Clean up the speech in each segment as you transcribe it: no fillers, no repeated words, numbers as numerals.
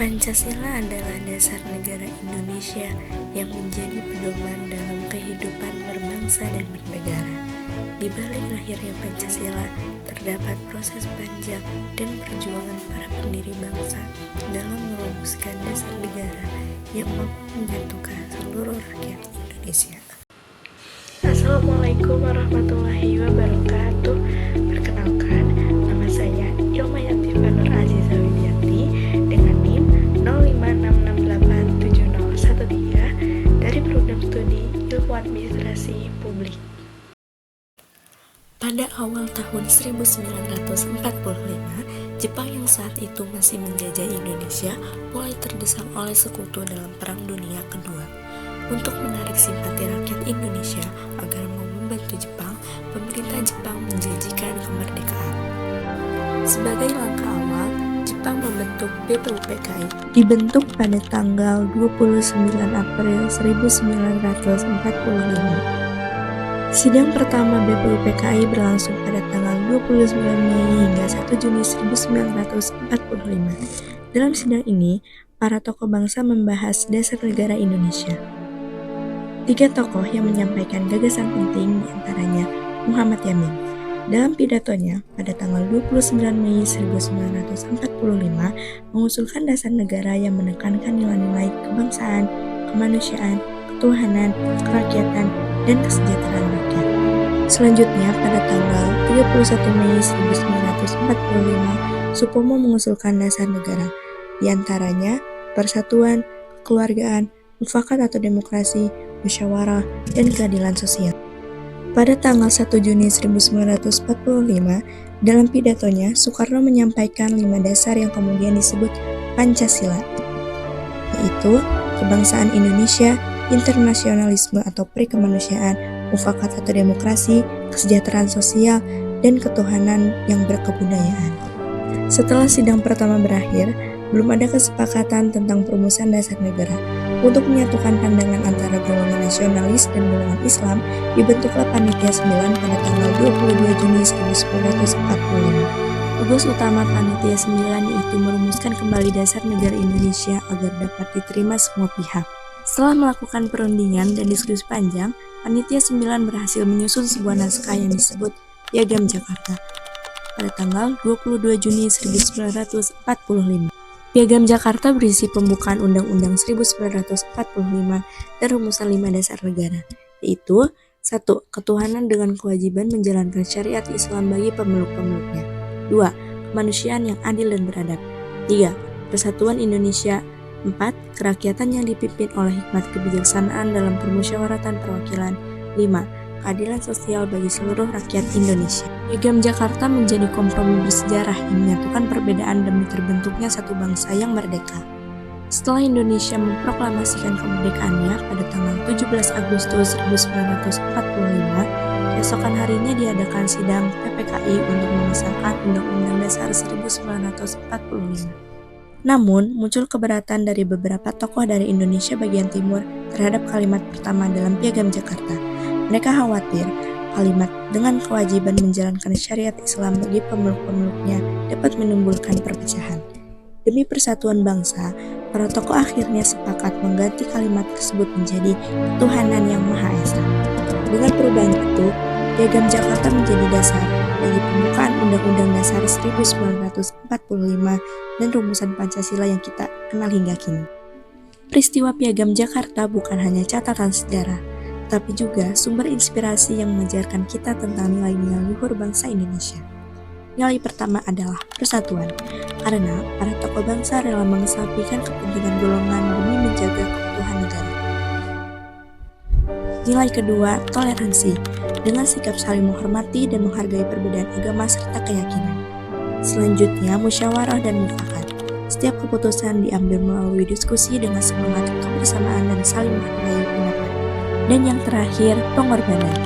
Pancasila adalah dasar negara Indonesia yang menjadi pedoman dalam kehidupan berbangsa dan bernegara. Di balik lahirnya Pancasila, terdapat proses panjang dan perjuangan para pendiri bangsa dalam merumuskan dasar negara yang mampu menyatukan seluruh rakyat Indonesia. Assalamualaikum warahmatullahi wabarakatuh. Perkenalkan, nama saya Ilma Yatifa Nur Aziza Widianti dengan NIM 056687013 dari program studi Ilmu Administrasi Publik. Pada awal tahun 1945, Jepang yang saat itu masih menjajah Indonesia mulai terdesak oleh sekutu dalam Perang Dunia Kedua. Untuk menarik simpati rakyat Indonesia agar mau membantu Jepang, pemerintah Jepang menjanjikan kemerdekaan. Sebagai langkah awal, Jepang membentuk BPUPKI. Dibentuk pada tanggal 29 April 1945. Sidang pertama BPUPKI berlangsung pada tanggal 29 Mei hingga 1 Juni 1945. Dalam sidang ini, para tokoh bangsa membahas dasar negara Indonesia. 3 tokoh yang menyampaikan gagasan penting diantaranya Muhammad Yamin. Dalam pidatonya pada tanggal 29 Mei 1945 mengusulkan dasar negara yang menekankan nilai-nilai kebangsaan, kemanusiaan, ketuhanan, kerakyatan, dan kesejahteraan rakyat. Selanjutnya pada tanggal 31 Mei 1945 Supomo mengusulkan dasar negara, diantaranya persatuan, kekeluargaan, mufakat atau demokrasi, musyawarah, dan keadilan sosial. Pada tanggal 1 Juni 1945, dalam pidatonya, Soekarno menyampaikan 5 dasar yang kemudian disebut Pancasila, yaitu kebangsaan Indonesia, internasionalisme atau perikemanusiaan, mufakat atau demokrasi, kesejahteraan sosial, dan ketuhanan yang berkebudayaan. Setelah sidang pertama berakhir, belum ada kesepakatan tentang perumusan dasar negara. Untuk menyatukan pandangan antara golongan nasionalis dan golongan Islam, dibentuklah Panitia 9 pada tanggal 22 Juni 1945. Tugas utama Panitia 9 yaitu merumuskan kembali dasar negara Indonesia agar dapat diterima semua pihak. Setelah melakukan perundingan dan diskusi panjang, Panitia 9 berhasil menyusun sebuah naskah yang disebut Piagam Jakarta pada tanggal 22 Juni 1945. Piagam Jakarta berisi pembukaan Undang-Undang 1945 dan rumusan 5 dasar negara, yaitu 1. Ketuhanan dengan kewajiban menjalankan syariat Islam bagi pemeluk-pemeluknya. 2. Kemanusiaan yang adil dan beradab. 3. Persatuan Indonesia. 4. Kerakyatan yang dipimpin oleh hikmat kebijaksanaan dalam permusyawaratan perwakilan. 5. Keadilan sosial bagi seluruh rakyat Indonesia. Piagam Jakarta menjadi kompromi bersejarah yang menyatukan perbedaan demi terbentuknya satu bangsa yang merdeka. Setelah Indonesia memproklamasikan kemerdekaannya pada tanggal 17 Agustus 1945, keesokan harinya diadakan sidang PPKI untuk mengesahkan Undang-Undang Dasar 1945. Namun, muncul keberatan dari beberapa tokoh dari Indonesia bagian timur terhadap kalimat pertama dalam Piagam Jakarta. Mereka khawatir kalimat dengan kewajiban menjalankan syariat Islam bagi pemeluk-pemeluknya dapat menimbulkan perpecahan. Demi persatuan bangsa, para tokoh akhirnya sepakat mengganti kalimat tersebut menjadi ketuhanan yang Maha Esa. Dengan perubahan itu, Piagam Jakarta menjadi dasar bagi pembukaan Undang-Undang Dasar 1945 dan rumusan Pancasila yang kita kenal hingga kini. Peristiwa Piagam Jakarta bukan hanya catatan sejarah, tapi juga sumber inspirasi yang mengajarkan kita tentang nilai-nilai luhur bangsa Indonesia. Nilai pertama adalah persatuan, karena para tokoh bangsa rela mengesampingkan kepentingan golongan demi menjaga keutuhan negara. Nilai kedua, toleransi, dengan sikap saling menghormati dan menghargai perbedaan agama serta keyakinan. Selanjutnya, musyawarah dan mufakat. Setiap keputusan diambil melalui diskusi dengan semangat kebersamaan dan saling menghargai pendapat. Dan yang terakhir, pengorbanan.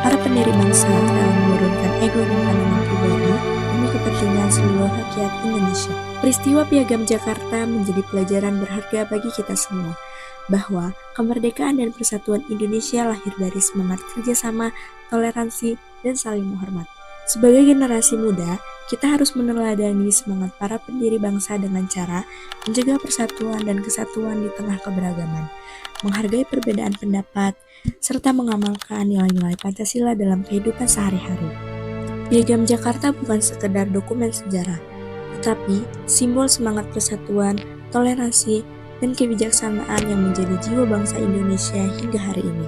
Para pendiri bangsa rela menurunkan ego dan pandangan pribadi demi kepentingan seluruh rakyat Indonesia. Peristiwa Piagam Jakarta menjadi pelajaran berharga bagi kita semua, bahwa kemerdekaan dan persatuan Indonesia lahir dari semangat kerjasama, toleransi, dan saling menghormati. Sebagai generasi muda, kita harus meneladani semangat para pendiri bangsa dengan cara menjaga persatuan dan kesatuan di tengah keberagaman, menghargai perbedaan pendapat, serta mengamalkan nilai-nilai Pancasila dalam kehidupan sehari-hari. Piagam Jakarta bukan sekedar dokumen sejarah, tetapi simbol semangat persatuan, toleransi, dan kebijaksanaan yang menjadi jiwa bangsa Indonesia hingga hari ini.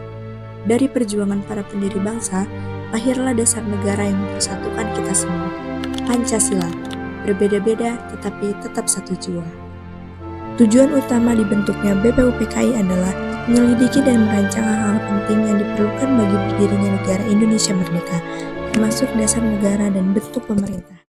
Dari perjuangan para pendiri bangsa, lahirlah dasar negara yang mempersatukan kita semua. Pancasila, berbeda-beda tetapi tetap satu jiwa. Tujuan utama dibentuknya BPUPKI adalah menyelidiki dan merancang hal-hal penting yang diperlukan bagi berdirinya negara Indonesia merdeka, termasuk dasar negara dan bentuk pemerintah.